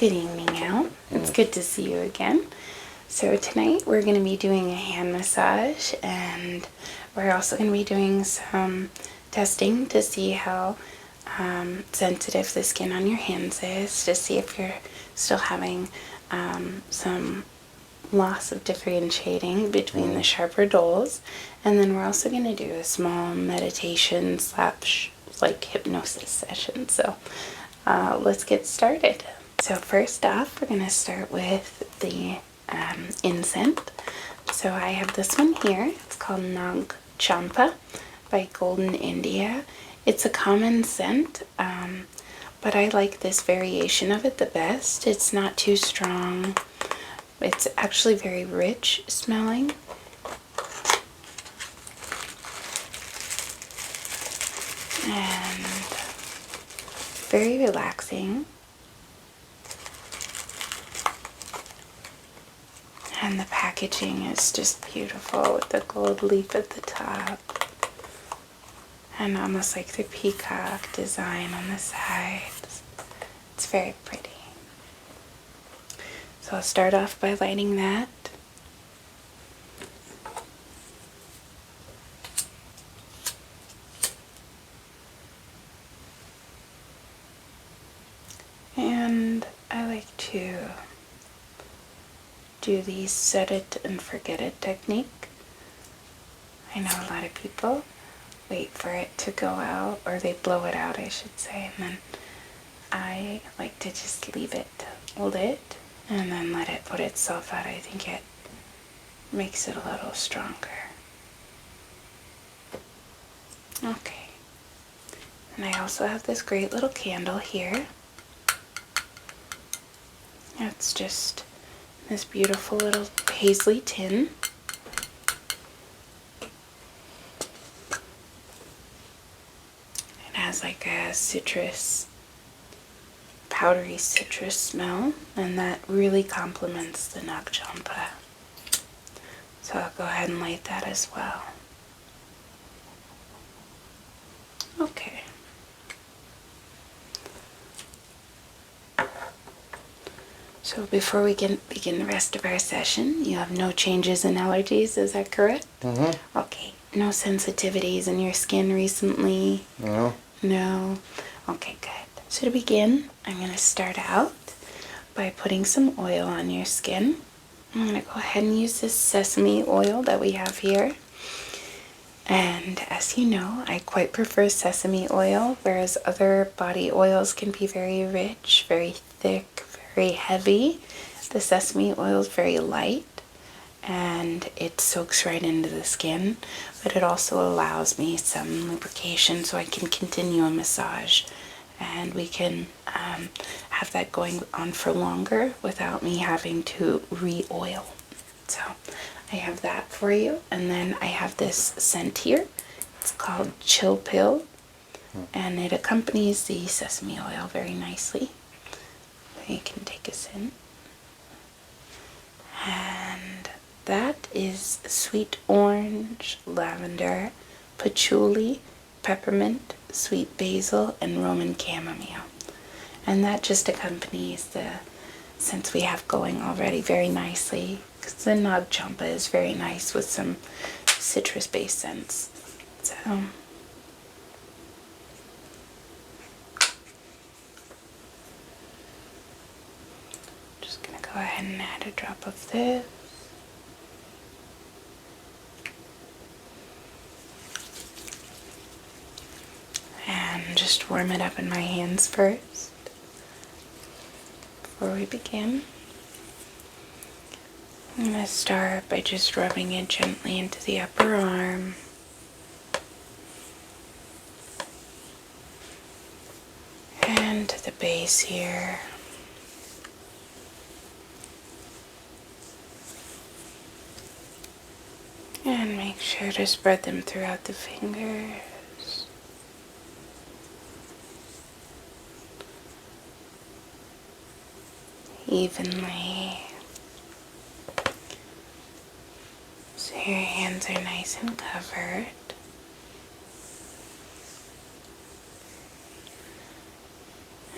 Good evening, Al. It's good to see you again. So tonight we're going to be doing a hand massage, and we're also going to be doing some testing to see how sensitive the skin on your hands is, to see if you're still having some loss of differentiating between the sharper dulls. And then we're also going to do a small meditation / like hypnosis session. So let's get started. So first off, we're going to start with the incense. So I have this one here. It's called Nag Champa by Golden India. It's a common scent, but I like this variation of it the best. It's not too strong. It's actually very rich smelling. And very relaxing. And the packaging is just beautiful with the gold leaf at the top. And almost like the peacock design on the sides. It's very pretty. So I'll start off by lighting that. And I like to do the set it and forget it technique. I know a lot of people wait for it to go out, or they blow it out, I should say, and then I like to just leave it lit and then let it put itself out. I think it makes it a little stronger. Okay. And I also have this great little candle here. It's just this beautiful little paisley tin. It has like a citrus, powdery citrus smell, and that really complements the Nag Champa. So I'll go ahead and light that as well. Okay. So before we can begin the rest of our session, you have no changes in allergies, is that correct? Mm-hmm. Okay. No sensitivities in your skin recently? No. No? Okay, good. So to begin, I'm going to start out by putting some oil on your skin. I'm going to go ahead and use this sesame oil that we have here. And as you know, I quite prefer sesame oil, whereas other body oils can be very rich, very thick, very heavy. The sesame oil is very light and it soaks right into the skin, but it also allows me some lubrication so I can continue a massage, and we can have that going on for longer without me having to re-oil. So I have that for you, and then I have this scent here. It's called Chill Pill, and it accompanies the sesame oil very nicely. You can take a scent. And that is sweet orange, lavender, patchouli, peppermint, sweet basil, and Roman chamomile. And that just accompanies the scents we have going already very nicely, because the Nag Champa is very nice with some citrus-based scents. So just going to go ahead and add a drop of this. And just warm it up in my hands first before we begin. I'm going to start by just rubbing it gently into the upper arm. And to the base here. And make sure to spread them throughout the fingers. Evenly. So your hands are nice and covered.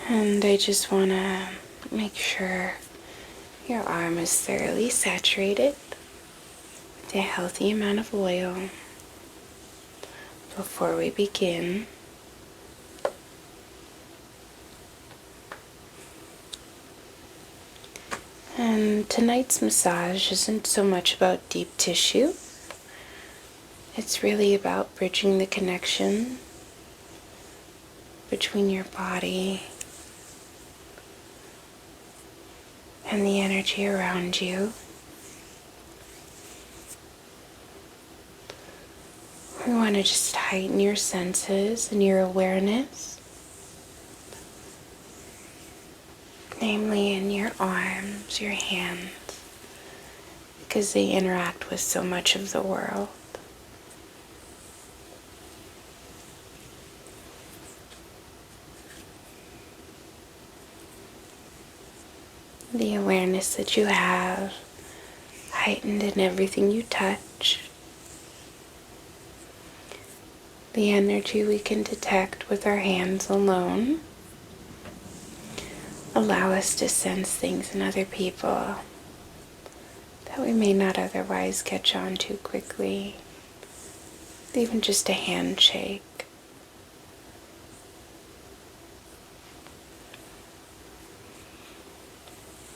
And I just want to Make sure your arm is thoroughly saturated with a healthy amount of oil before we begin. And tonight's massage isn't so much about deep tissue. It's really about bridging the connection between your body and the energy around you. We want to just heighten your senses and your awareness, namely in your arms, your hands, because they interact with so much of the world. The awareness that you have heightened in everything you touch. The energy we can detect with our hands alone allow us to sense things in other people that we may not otherwise catch on to quickly. Even just a handshake.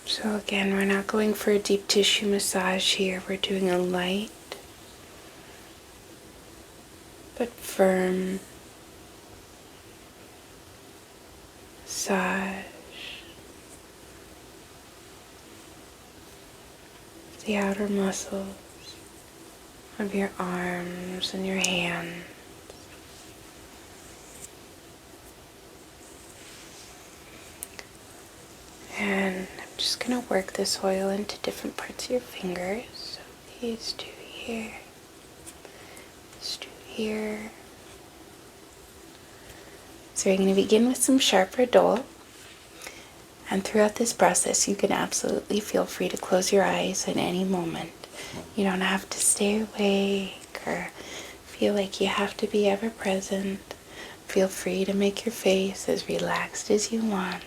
So again, we're not going for a deep tissue massage here. We're doing a light but firm massage of the outer muscles of your arms and your hands. And I'm just going to work this oil into different parts of your fingers. So these two here, these two here. So we're going to begin with some sharp or dull. And throughout this process, you can absolutely feel free to close your eyes at any moment. You don't have to stay awake or feel like you have to be ever present. Feel free to make your face as relaxed as you want.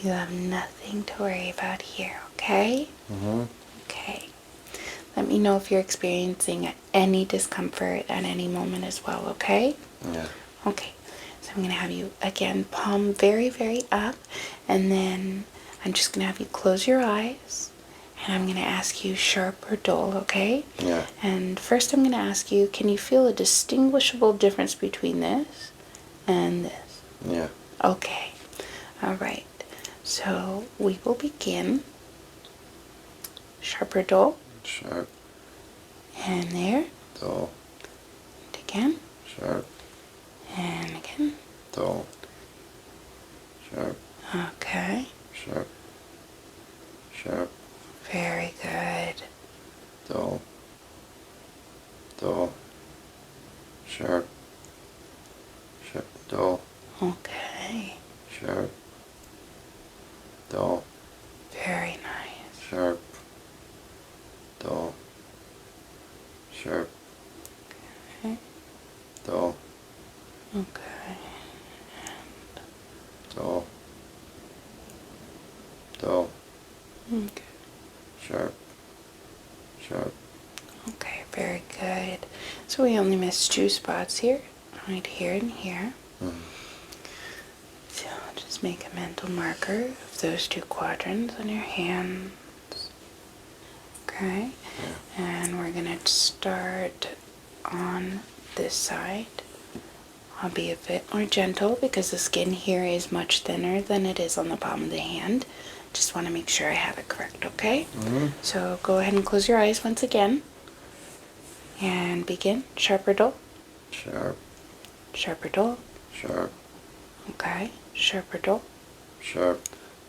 You have nothing to worry about here, okay? Mm-hmm. Okay. Let me know if you're experiencing any discomfort at any moment as well, okay? Yeah. Okay. So I'm going to have you, again, palm very, very up. And then I'm just going to have you close your eyes. And I'm going to ask you sharp or dull, okay? Yeah. And first I'm going to ask you, can you feel a distinguishable difference between this and this? Yeah. Okay. All right. So we will begin. Sharp or dull? Sharp. And there. Dull. And again. Sharp. And again. Dull. Sharp. Okay. Sharp. Sharp. Very good. Dull. Dull. Sharp. Sharp. Dull. Okay. Sharp. Dull. Very nice. Sharp. Dull. Sharp. Okay. Dull. Okay. Dull. Dull. Okay. Sharp. Sharp. Okay, very good. So we only missed 2 spots here. Right here and here. Mm-hmm. So just make a mental marker of those 2 quadrants on your hands. Okay. Yeah. And we're going to start on this side. I'll be a bit more gentle because the skin here is much thinner than it is on the palm of the hand. Just want to make sure I have it correct, okay? Mm-hmm. So go ahead and close your eyes once again. And begin. Sharp or dull? Sharp. Sharp or dull? Sharp. Okay. Sharp or dull? Sharp.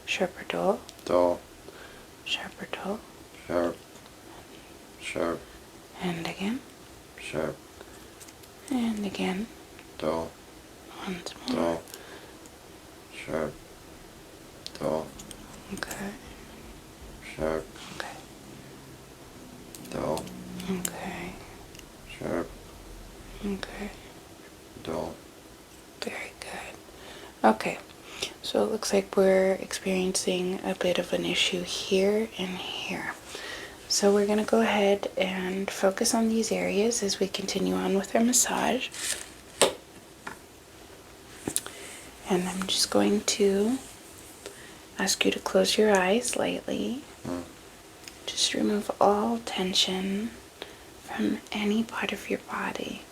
Sharp or dull? Dull. Sharp or dull? Sharp. Sharp. And again. Sharp. And again. Dull. Once more. Dull. Sharp. Dull. Okay. Sharp. Okay. Dull. Okay. Sharp. Okay. Dull. Very good. Okay. So it looks like we're experiencing a bit of an issue here and here. So we're going to go ahead and focus on these areas as we continue on with our massage. And I'm just going to ask you to close your eyes lightly. Just remove all tension from any part of your body.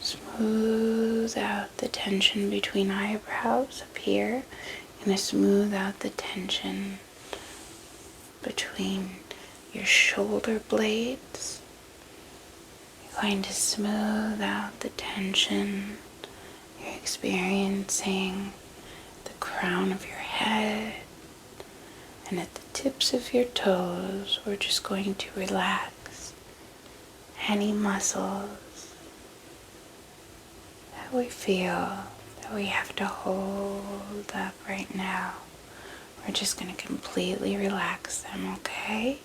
Smooth out the tension between eyebrows up here. And smooth out the tension between your shoulder blades. You're going to smooth out the tension you're experiencing the crown of your head, and at the tips of your toes. We're just going to relax any muscles that we feel that we have to hold up right now. We're just going to completely relax them, okay?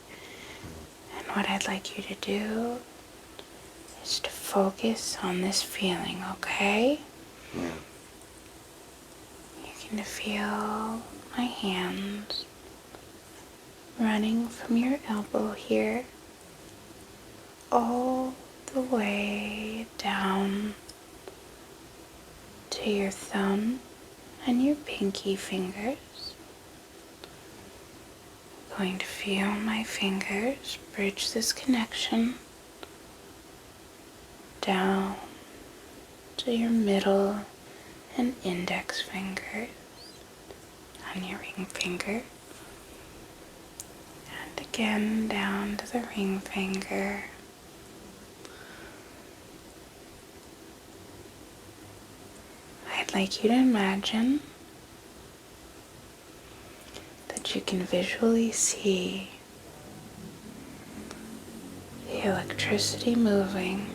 And what I'd like you to do is to focus on this feeling, okay? Yeah. You can feel my hands running from your elbow here all the way down to your thumb and your pinky fingers. Going to feel my fingers bridge this connection down to your middle and index fingers on your ring finger, and again down to the ring finger. I'd like you to imagine that you can visually see the electricity moving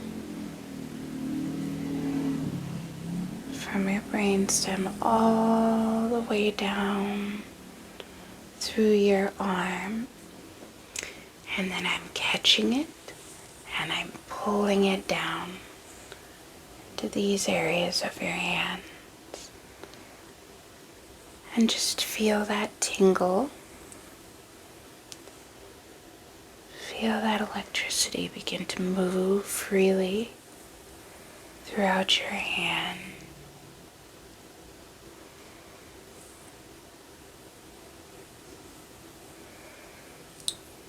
from your brainstem all the way down through your arm, and then I'm catching it and I'm pulling it down to these areas of your hand. And just feel that tingle. Feel that electricity begin to move freely throughout your hand.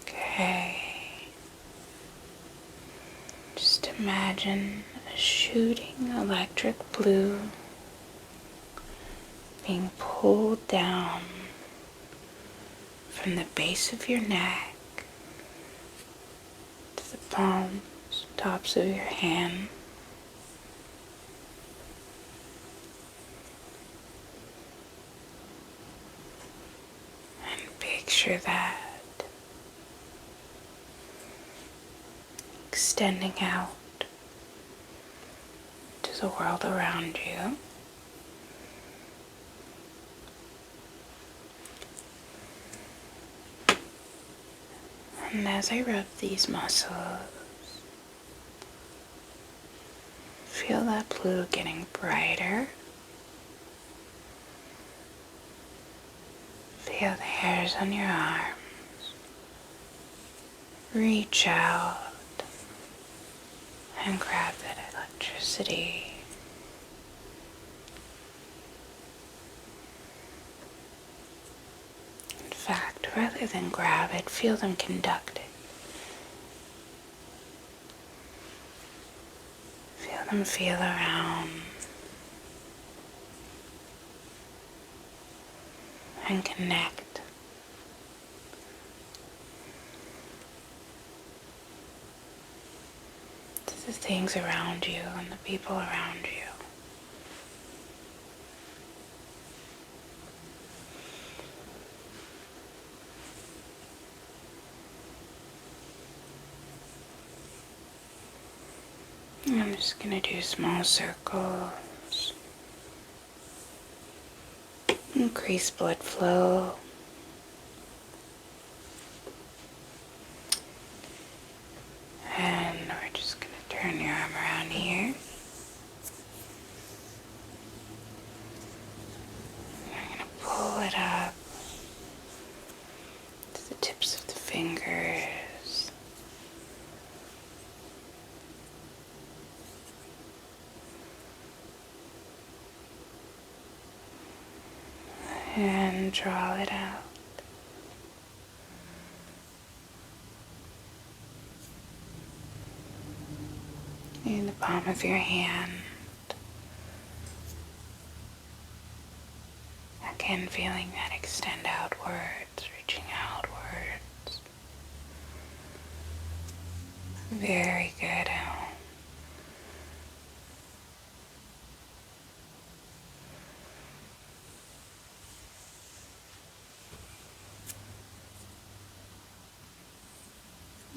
Okay. Just imagine a shooting electric blue being pulled down from the base of your neck to the palms, tops of your hand. And picture that extending out to the world around you. And as I rub these muscles, feel that blue getting brighter. Feel the hairs on your arms. Reach out and grab that electricity. In fact, rather than grab it, feel them conduct it. Feel them feel around and connect to the things around you and the people around you. I'm just going to do small circles, increase blood flow, and we're just going to turn your arm around here. We're going to pull tips of the fingers. And draw it out. In the palm of your hand. Again, feeling that extend outwards, reaching outwards. Very good, Al.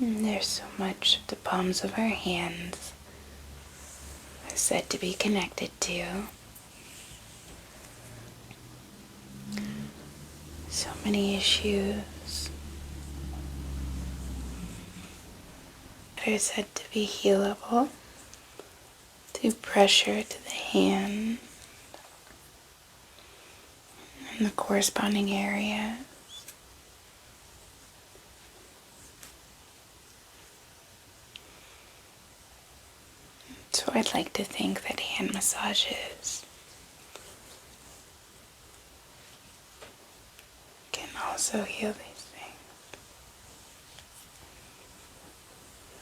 And there's so much of the palms of our hands are said to be connected to. So many issues that are said to be healable through pressure to the hand and the corresponding area. So I'd like to think that hand massages can also heal these things.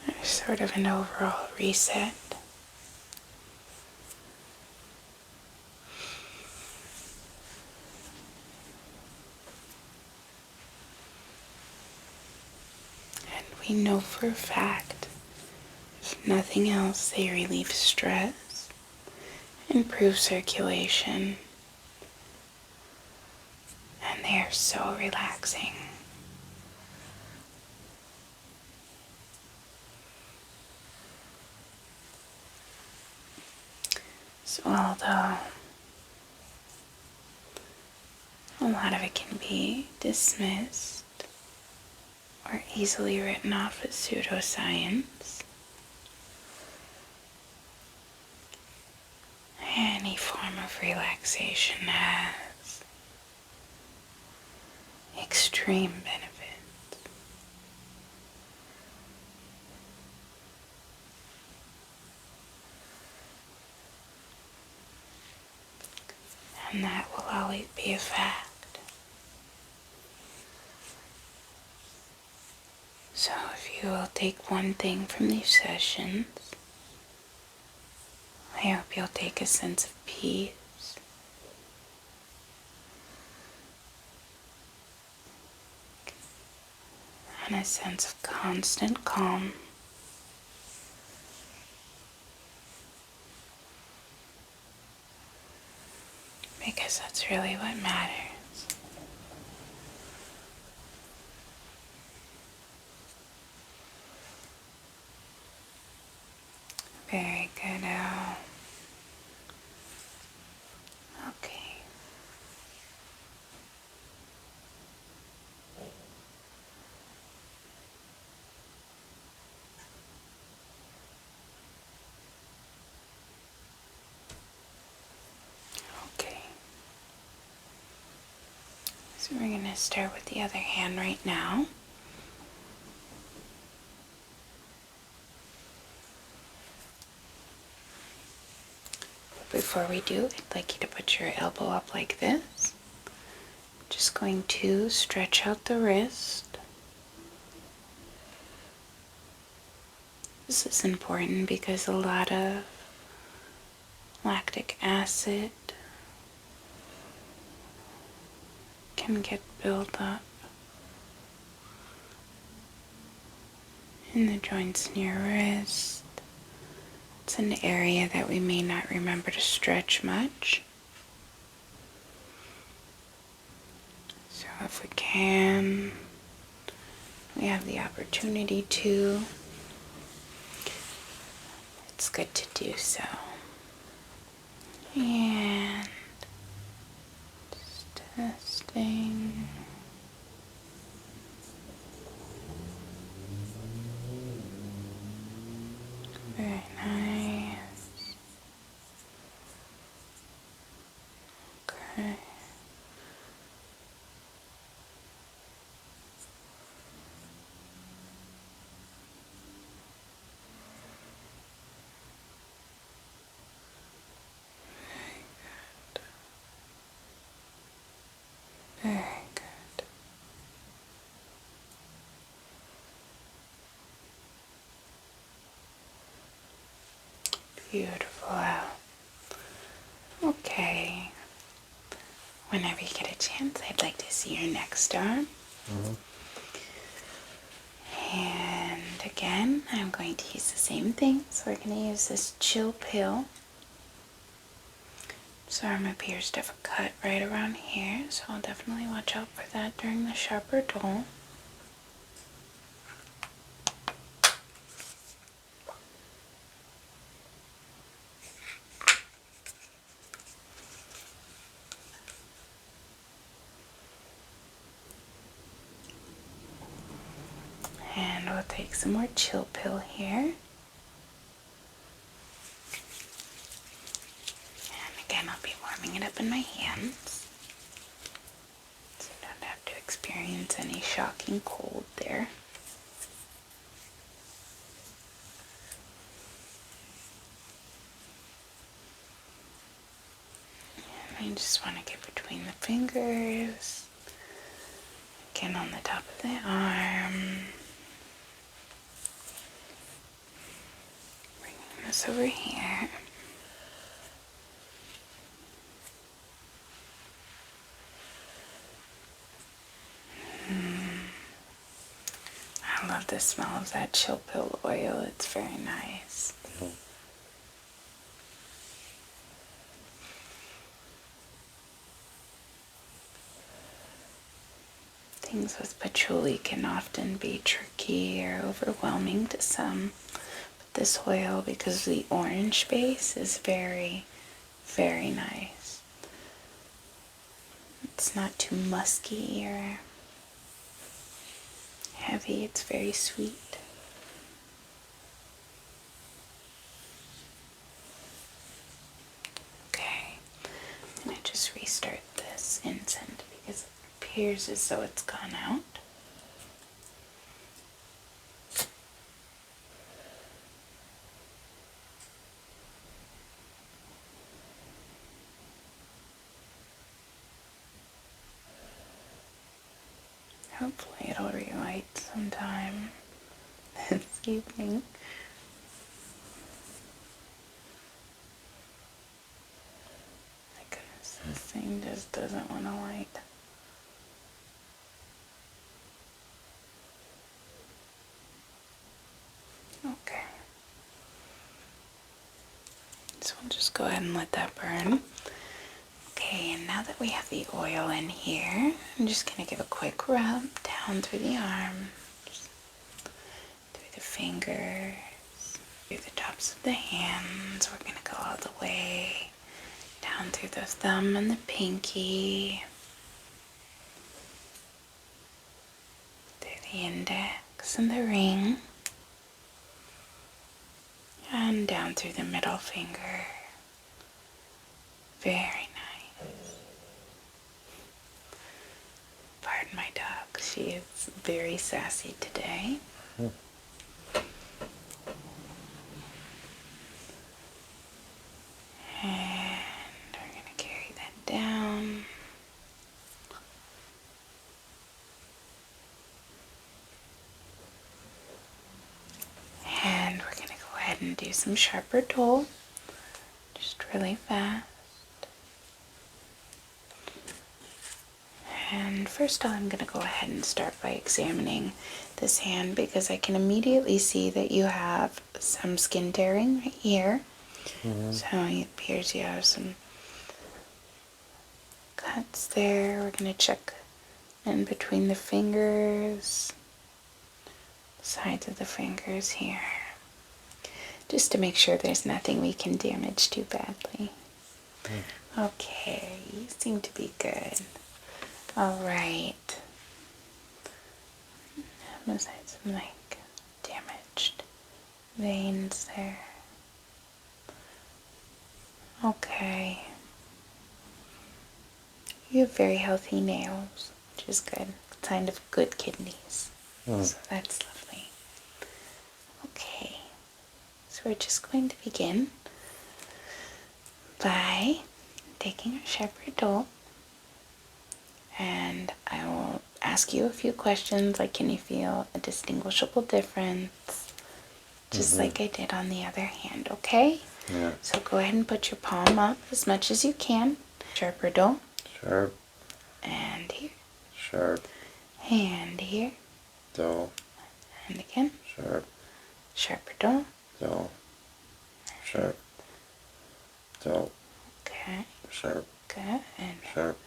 There's sort of an overall reset. And we know for a fact, if nothing else, they relieve stress, improve circulation, and they are so relaxing. So although a lot of it can be dismissed or easily written off as pseudoscience, any form of relaxation has extreme benefits. And that will always be a fact. So if you will take one thing from these sessions, I hope you'll take a sense of peace, and a sense of constant calm. Because that's really what matters. Very good, Al. Okay. Okay. So we're going to start with the other hand right now. Before we do, I'd like you to put your elbow up like this. Just going to stretch out the wrist. This is important because a lot of lactic acid can get built up in the joints in your wrist. It's an area that we may not remember to stretch much. So if we can, we have the opportunity to, it's good to do so. And just testing. Very nice. Okay. Beautiful. Okay. Whenever you get a chance, I'd like to see your next arm. And again, I'm going to use the same thing. So we're going to use this chill pill. This arm appears to have a cut right around here, so I'll definitely watch out for that during the sharper dull. And we'll take some more chill pill here. And again, I'll be warming it up in my hands, so you don't have to experience any shocking cold there. And I just want to get between the fingers, again on the top of the arm. Bringing this over here. I love the smell of that chill pill oil. It's very nice. Things with patchouli can often be tricky or overwhelming to some. But this oil, because of the orange base, is very, very nice. It's not too musky or heavy. It's very sweet. Okay, I'm going to just restart this incense because it appears as though it's gone out. Hopefully it'll relight sometime this evening. My goodness, this thing just doesn't want to light. Okay. So we'll just go ahead and let that burn. Okay, and now that we have the oil in here, I'm just going to give a quick rub down through the arms, through the fingers, through the tops of the hands. We're going to go all the way down through the thumb and the pinky, through the index and the ring, and down through the middle finger. Very nice. Pardon my dog, she is very sassy today. And we're going to carry that down. And we're going to go ahead and do some sharper dull, just really fast. And first I'm going to go ahead and start by examining this hand because I can immediately see that you have some skin tearing right here. So it appears you have some cuts there. We're going to check in between the fingers, sides of the fingers here, just to make sure there's nothing we can damage too badly. Okay, you seem to be good. All right. Besides some like damaged veins there. Okay. You have very healthy nails, which is good. Sign of good kidneys. So that's lovely. Okay. So we're just going to begin by taking our sharper dull. And I will ask you a few questions, like can you feel a distinguishable difference? Just like I did on the other hand, okay? Yeah. So go ahead and put your palm up as much as you can. Sharper dull. Sharp. And here. Sharp. And here. Dull. And again. Sharp. Sharper dull. Dull. Sharp. Dull. Okay. Sharp. Good. And Sharp.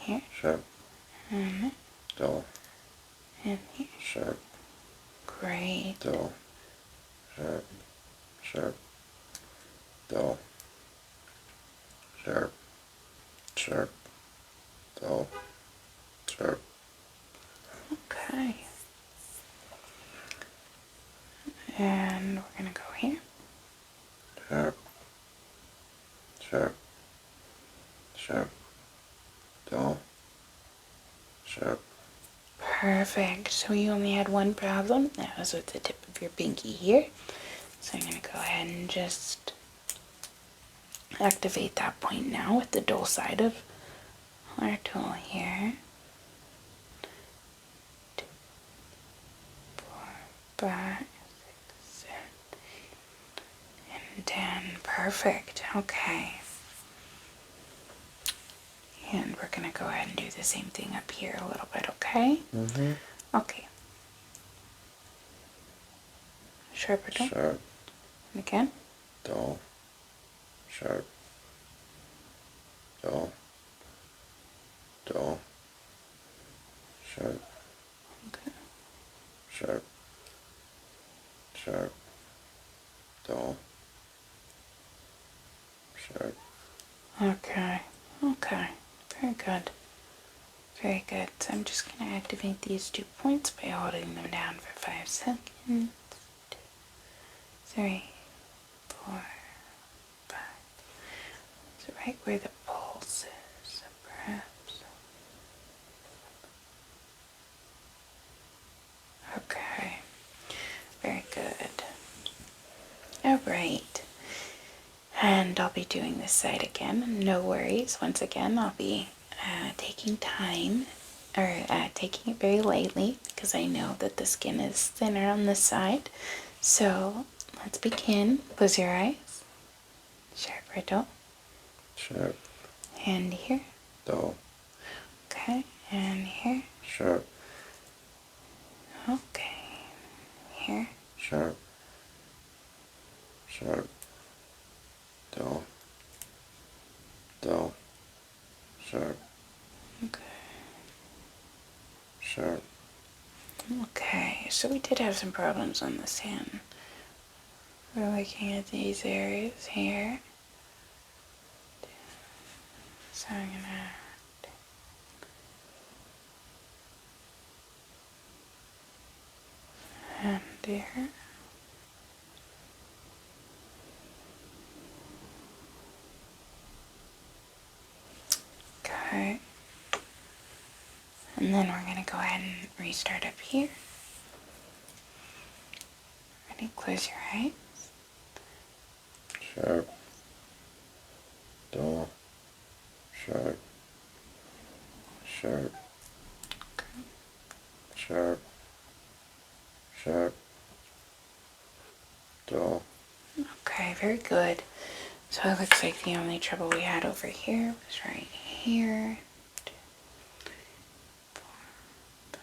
here. Sharp. And Dull. here. Sharp. Great. Dull. Sharp. Sharp. Dull. Sharp. Sharp. Dull. Sharp. Okay. And we're going to go here. Sharp. Sharp. Sharp. Dull. Sharp. Perfect. So you only had one problem. That was with the tip of your pinky here. So I'm going to go ahead and just activate that point now with the dull side of our tool here. 2, 4, 5, 6, 7, and 10. Perfect. Okay. And we're going to go ahead and do the same thing up here a little bit, okay? Mm-hmm. Okay. Sharper dull. Sharp. And again. Dull. Sharp. Dull. Dull. Sharp. Okay. Sharp. Sharp. Dull. Sharp. Okay. Okay. Very good. Very good. So I'm just going to activate these 2 points by holding them down for 5 seconds. 2, 3, 4, 5. So right where the pulse is, perhaps. Okay. Very good. All right. And I'll be doing this side again. No worries. Once again, I'll be taking time, or taking it very lightly, because I know that the skin is thinner on this side. So let's begin. Close your eyes. Sharp or dull. Sharp. And here. Dull. Okay. And here. Sharp. Okay. Here. Sharp. Sharp. Dull. Dull. Sharp. Okay. Sharp. Okay. So we did have some problems on this hand. We're looking at these areas here. So I'm gonna and there. Okay. And then we're gonna go ahead and restart up here. Ready? Close your eyes. Sharp. Dull. Sharp. Sharp. Sharp. Sharp. Dull. Okay, very good. So it looks like the only trouble we had over here was right here. 2, 4, 5,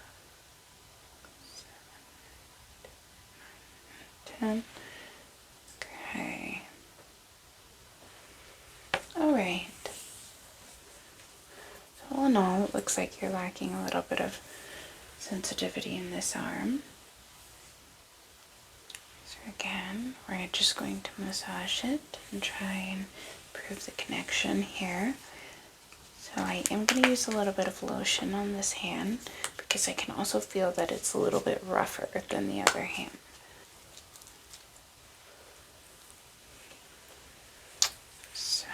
7, 8, 9, 10. Okay. Alright. So all in all, it looks like you're lacking a little bit of sensitivity in this arm. So again, we're just going to massage it and try and improve the connection here. So I am going to use a little bit of lotion on this hand because I can also feel that it's a little bit rougher than the other hand. So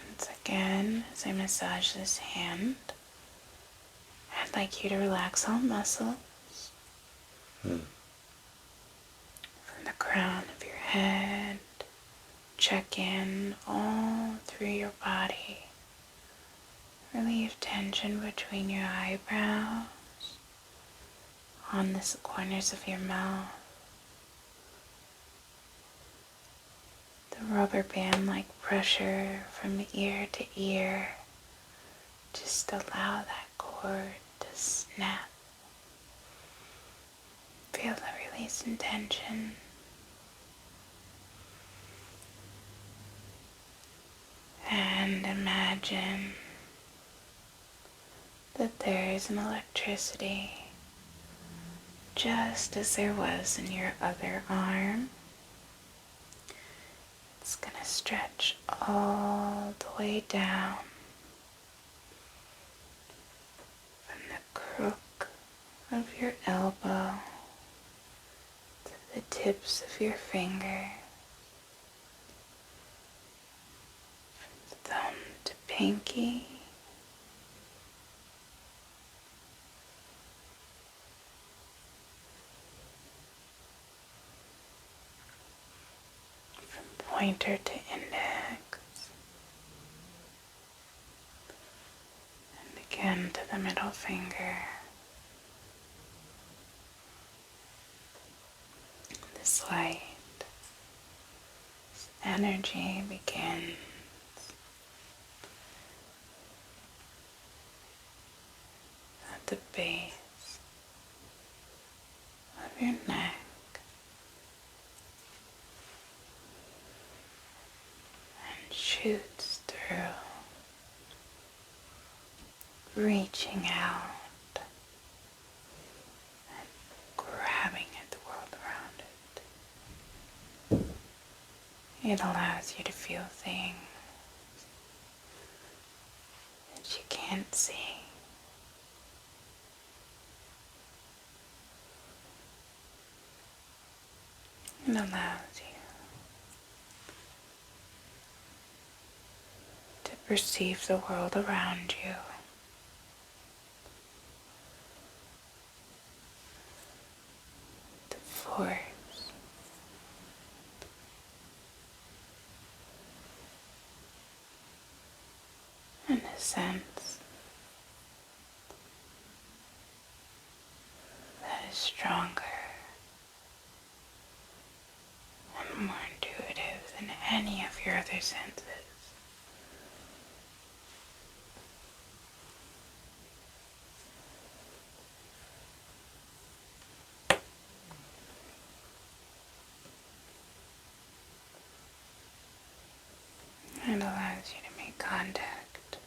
once again, as I massage this hand, I'd like you to relax all muscles from the crown of your head. Check in all through your body. Relieve tension between your eyebrows, on the corners of your mouth, rubber band like pressure from ear to ear. Just allow that cord to snap. Feel the release and tension. And imagine that there is an electricity just as there was in your other arm. It's going to stretch all the way down from the crook of your elbow to the tips of your fingers, from thumb to pinky, from pointer to index, and again to the middle finger. This light, this energy begins at the base of your neck and shoots through, reaching out and grabbing at the world around it. It allows you to feel things that you can't see. It allows you to perceive the world around you. The force and a sense that is stronger and more intuitive than any of your other senses. It allows you to make contact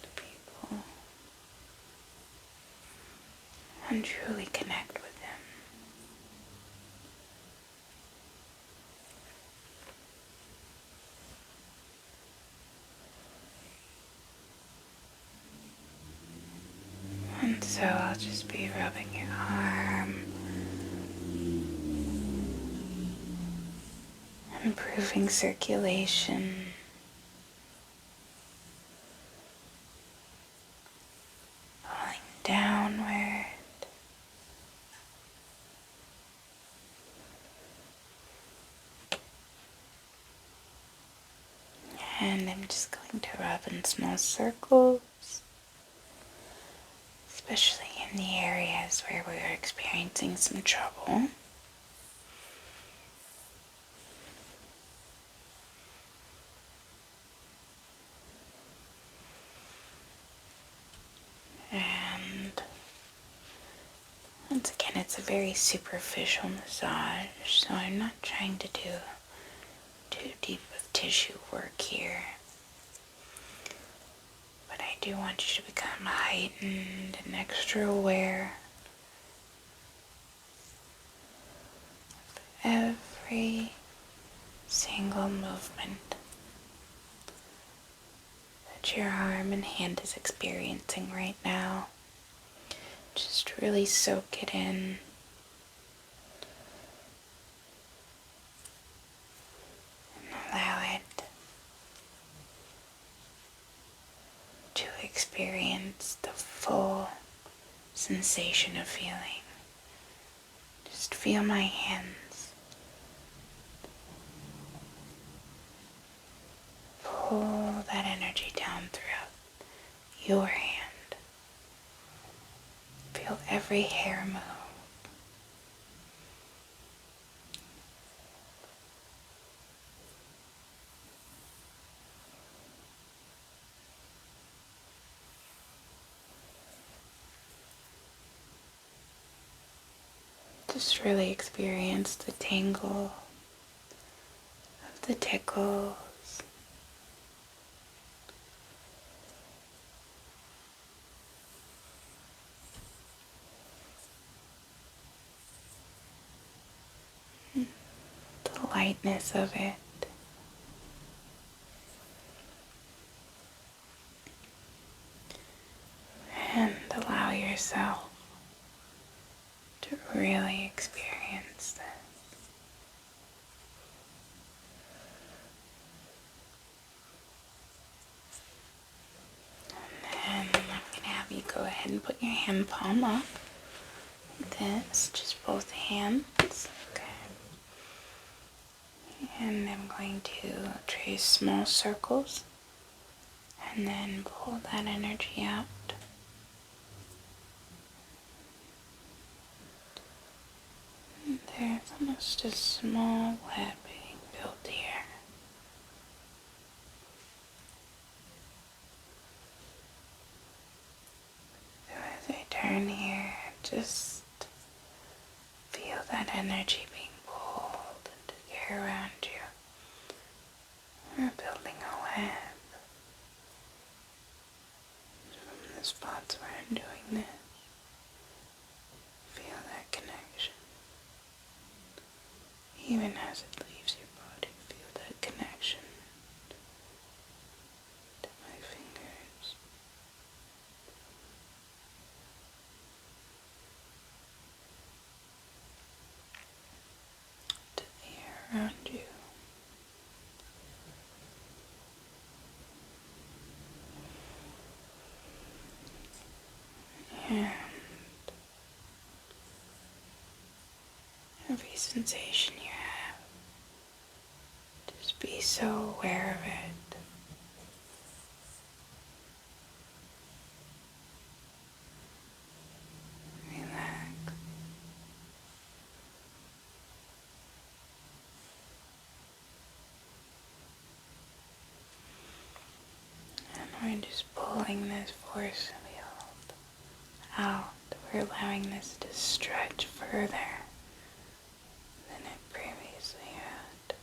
with people and truly connect with them. And so I'll just be rubbing your arm, improving circulation, falling downward, and I'm just going to rub in small circles, especially in the areas where we are experiencing some trouble. And once again, it's a very superficial massage, so I'm not trying to do too deep of tissue work here. But I do want you to become heightened and extra aware of every single movement that your arm and hand is experiencing right now. Just really soak it in. And allow it to experience the full sensation of feeling. Just feel my hands pull that energy down throughout your hand. Feel every hair move. Just really experience the tingle of the tickles. The lightness of it. And allow yourself to really experience this. And I'm going to have you go ahead and put your hand palm up like this, just both hands. Okay. And I'm going to trace small circles and then pull that energy out. And there's almost a small web being built here. So as I turn here, just feel that energy being pulled into the air around you. We're building a web from the spots where I'm doing this. Feel that connection. Even as it leaves your body, feel that connection to my fingers. To the air around you. And every sensation you have, just be so aware of it. Relax. And we're just pulling this force field out. We're allowing this to stretch further than it previously had.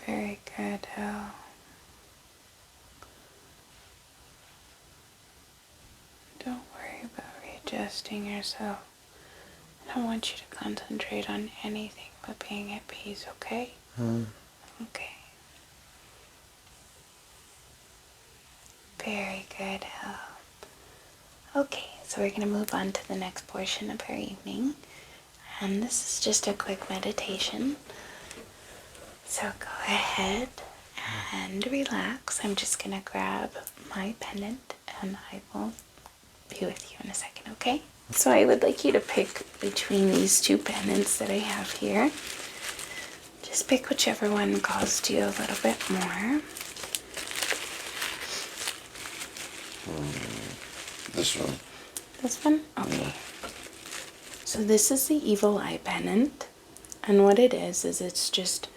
Very good, Elle. Don't worry about readjusting yourself. I don't want you to concentrate on anything but being at peace, okay? Okay. Very good, Elle. Okay, so we're going to move on to the next portion of our evening. And this is just a quick meditation. So go ahead and relax. I'm just going to grab my pendant and I will be with you in a second, okay? So I would like you to pick between these two pendants that I have here. Just pick whichever one costs you a little bit more. This one. This one? Okay. So this is the Evil Eye pendant. And what it is it's just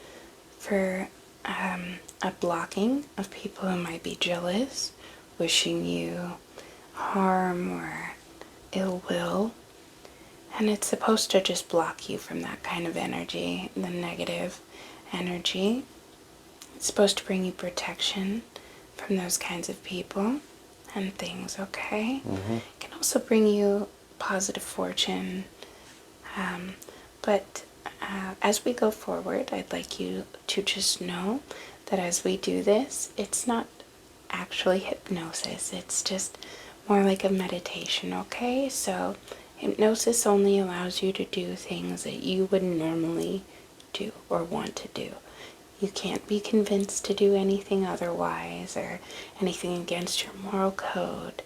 for a blocking of people who might be jealous, wishing you harm or ill will. And it's supposed to just block you from that kind of energy, the negative energy. It's supposed to bring you protection from those kinds of people and things, okay? It can also bring you positive fortune. But as we go forward, I'd like you to just know that as we do this, it's not actually hypnosis. It's just more like a meditation, okay? So hypnosis only allows you to do things that you would normally do or want to do. You can't be convinced to do anything otherwise or anything against your moral code.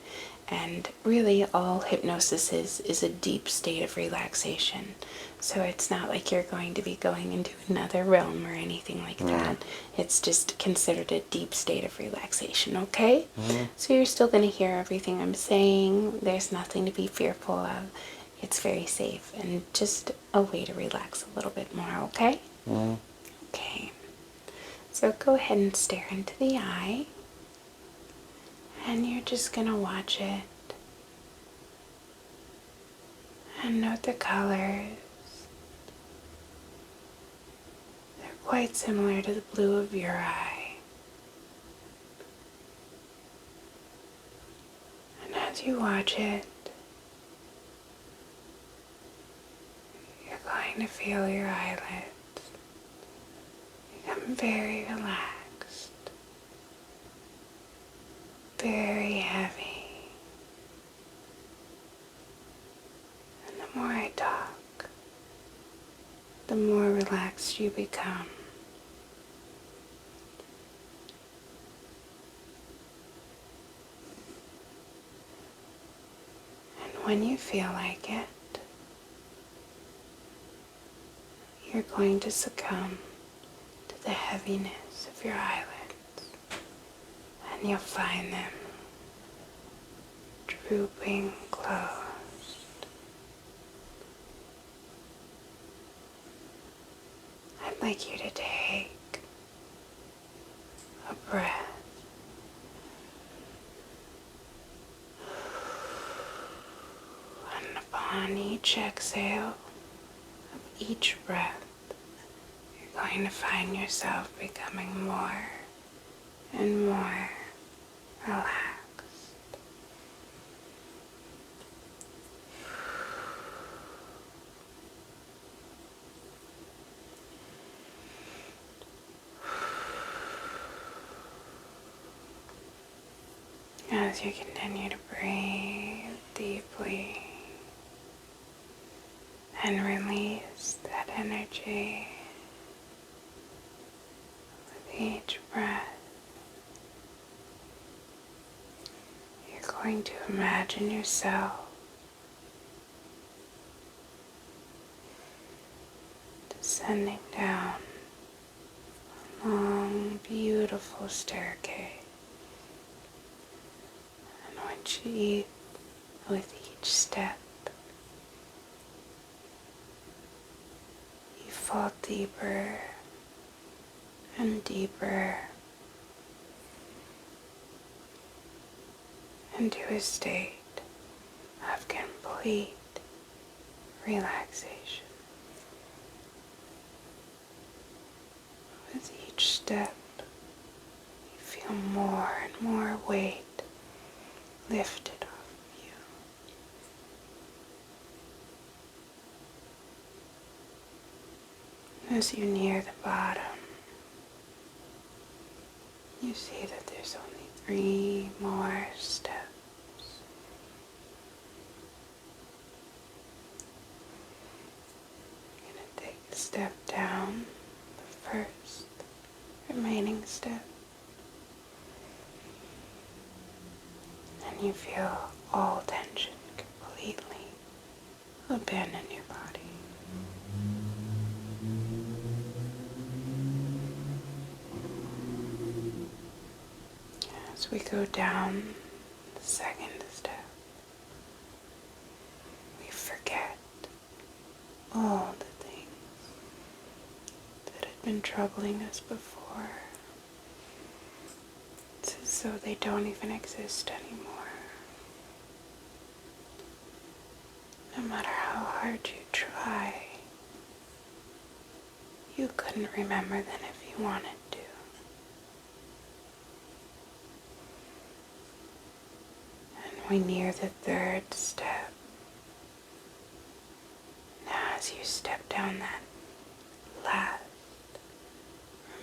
And really all hypnosis is a deep state of relaxation. So it's not like you're going to be going into another realm or anything like that. It's just considered a deep state of relaxation, okay? So you're still going to hear everything I'm saying. There's nothing to be fearful of. It's very safe and just a way to relax a little bit more, okay? Okay. So go ahead and stare into the eye. And you're just going to watch it. And note the colors. They're quite similar to the blue of your eye. And as you watch it, you're going to feel your eyelids become very relaxed, very heavy. And the more I talk, the more relaxed you become. And when you feel like it, you're going to succumb to the heaviness of your eyelids. And you'll find them drooping closed. I'd like you to take a breath. And upon each exhale of each breath, you're going to find yourself becoming more and more relaxed. As you continue to breathe deeply and release that energy with each breath, you're going to imagine yourself descending down a long, beautiful staircase. With each step, you fall deeper and deeper into a state of complete relaxation. With each step, you feel more and more weight lifted off of you. As you near the bottom, you see that there's only 3 more steps. You're going to take a step down, the first remaining step. And you feel all tension completely abandon your body. As we go down the second step, we forget all the things that had been troubling us before. It's as though they don't even exist anymore. No matter how hard you try, you couldn't remember them if you wanted to. And we near the third step. Now as you step down that last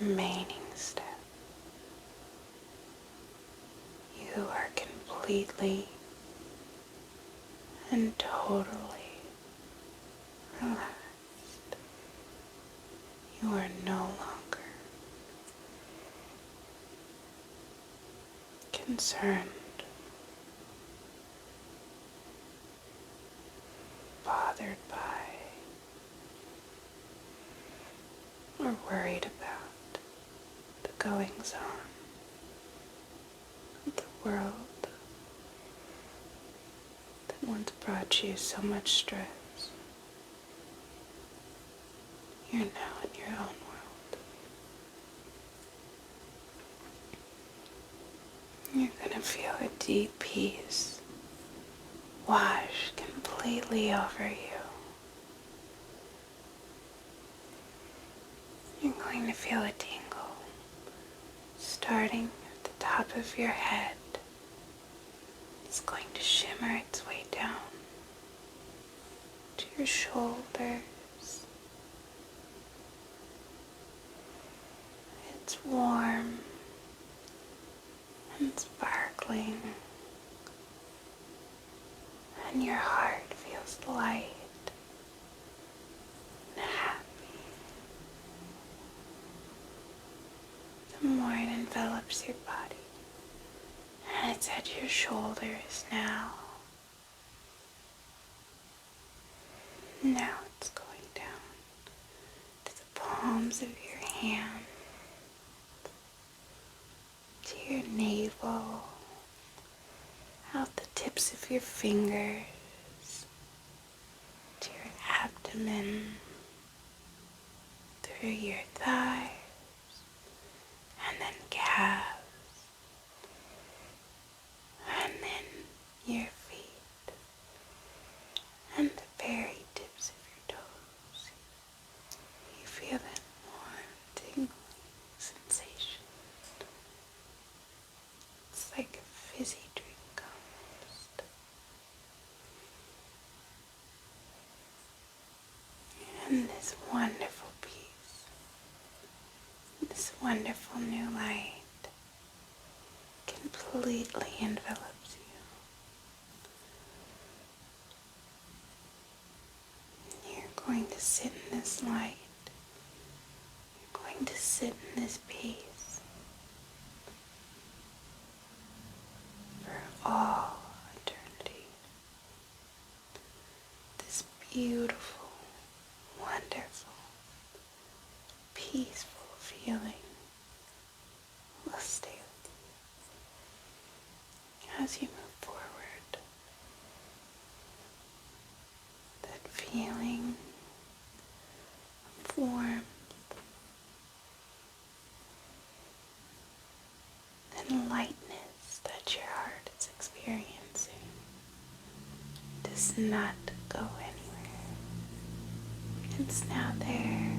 remaining step, you are completely and totally relaxed. You are no longer concerned bothered by or worried about the goings on of the world that once brought you so much stress. You're now in your own world. You're gonna feel a deep peace wash completely over you. You're going to feel a tingle starting at the top of your head. It's going to shimmer its way down to your shoulders. It's warm and sparkling, and your heart feels light and happy. The more it envelops your body, and it's at your shoulders now. Now it's going down to the palms of your hands, to your navel, out the tips of your fingers, to your abdomen, through your thighs, and then calves, and then your feet, and the very tips of your toes. You feel that warm, tingling sensation. It's like a fizzy drink almost. And this wonderful peace, this wonderful new light completely envelops you. You're going to sit in this light. You're going to sit in this peace for all eternity. This beautiful, wonderful, peaceful feeling will stay with you as you move forward. That feeling of warmth and lightness that your heart is experiencing does not go anywhere. It's now there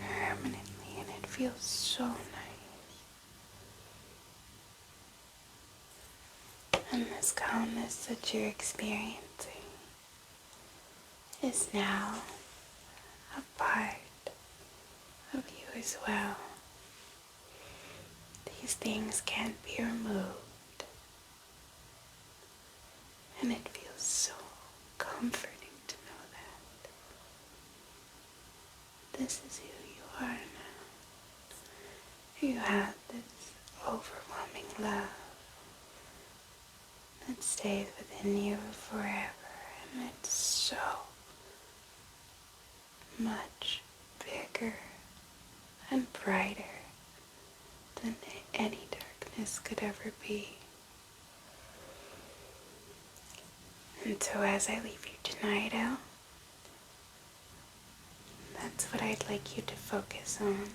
permanently, and it feels so nice. And this calmness that you're experiencing is now a part of you as well. These things can't be removed, and it feels so comforting to know that this is who you are now. You have this overwhelming love that stays within you forever, and it's so much bigger and brighter than any darkness could ever be. And so as I leave you tonight out, that's what I'd like you to focus on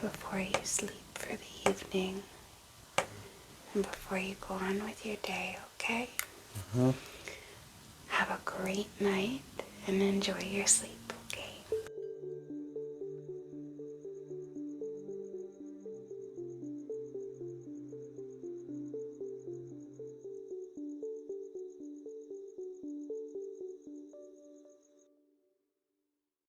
before you sleep for the evening and before you go on with your day, okay? Have a great night and enjoy your sleep.